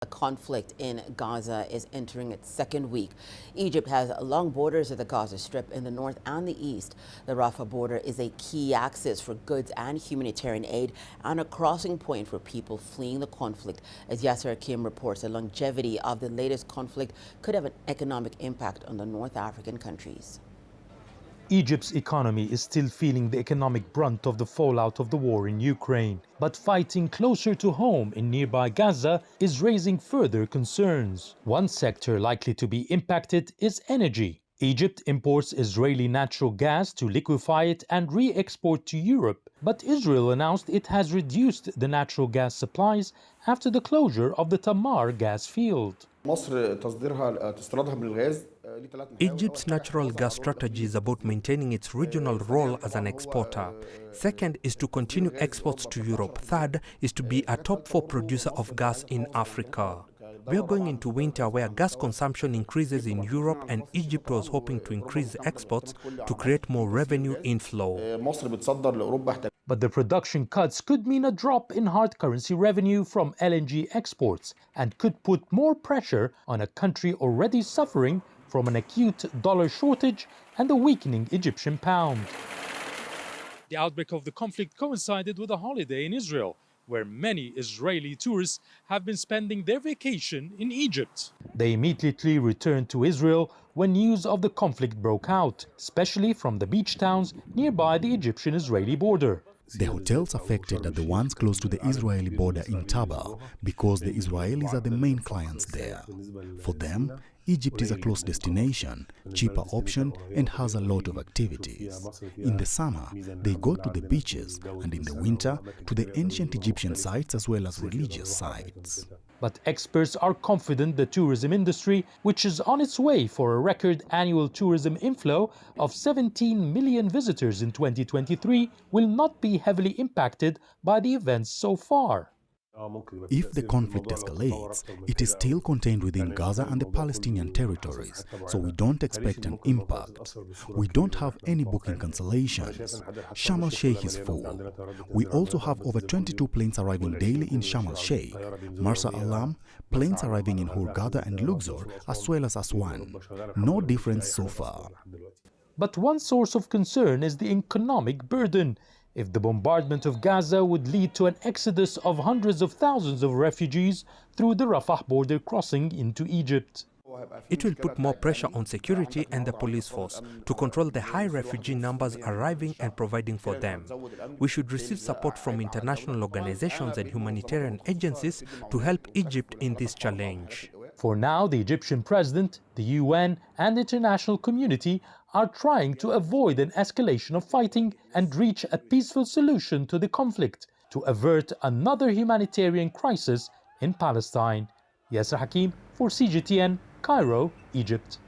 The conflict in Gaza is entering its second week. Egypt has long borders at the Gaza Strip in the north and the east. The Rafah border is a key access for goods and humanitarian aid and a crossing point for people fleeing the conflict. As Yasser Hakim reports, the longevity of the latest conflict could have an economic impact on the North African countries. Egypt's economy is still feeling the economic brunt of the fallout of the war in Ukraine. But fighting closer to home in nearby Gaza is raising further concerns. One sector likely to be impacted is energy. Egypt imports Israeli natural gas to liquefy it and re-export to Europe. But Israel announced it has reduced the natural gas supplies after the closure of the Tamar gas field. Egypt's natural gas strategy is about maintaining its regional role as an exporter. Second is to continue exports to Europe. Third is to be a top 4 producer of gas in Africa. We are going into winter where gas consumption increases in Europe, and Egypt was hoping to increase exports to create more revenue inflow. But the production cuts could mean a drop in hard currency revenue from LNG exports and could put more pressure on a country already suffering from an acute dollar shortage and a weakening Egyptian pound. The outbreak of the conflict coincided with a holiday in Israel, where many Israeli tourists have been spending their vacation in Egypt. They immediately returned to Israel when news of the conflict broke out, especially from the beach towns nearby the Egyptian-Israeli border. The hotels affected are the ones close to the Israeli border in Taba, because the Israelis are the main clients there. For them, Egypt is a close destination, cheaper option, and has a lot of activities. In the summer, they go to the beaches, and in the winter, to the ancient Egyptian sites as well as religious sites. But experts are confident the tourism industry, which is on its way for a record annual tourism inflow of 17 million visitors in 2023, will not be heavily impacted by the events so far. If the conflict escalates, it is still contained within Gaza and the Palestinian territories, so we don't expect an impact. We don't have any booking cancellations. Sharm el-Sheikh is full. We also have over 22 planes arriving daily in Sharm el-Sheikh, Marsa Alam, planes arriving in Hurghada and Luxor, as well as Aswan. No difference so far. But one source of concern is the economic burden. If the bombardment of Gaza would lead to an exodus of hundreds of thousands of refugees through the Rafah border crossing into Egypt. It will put more pressure on security and the police force to control the high refugee numbers arriving and providing for them. We should receive support from international organizations and humanitarian agencies to help Egypt in this challenge. For now, the Egyptian president, the UN, and the international community are trying to avoid an escalation of fighting and reach a peaceful solution to the conflict to avert another humanitarian crisis in Palestine. Yasser Hakim for CGTN, Cairo, Egypt.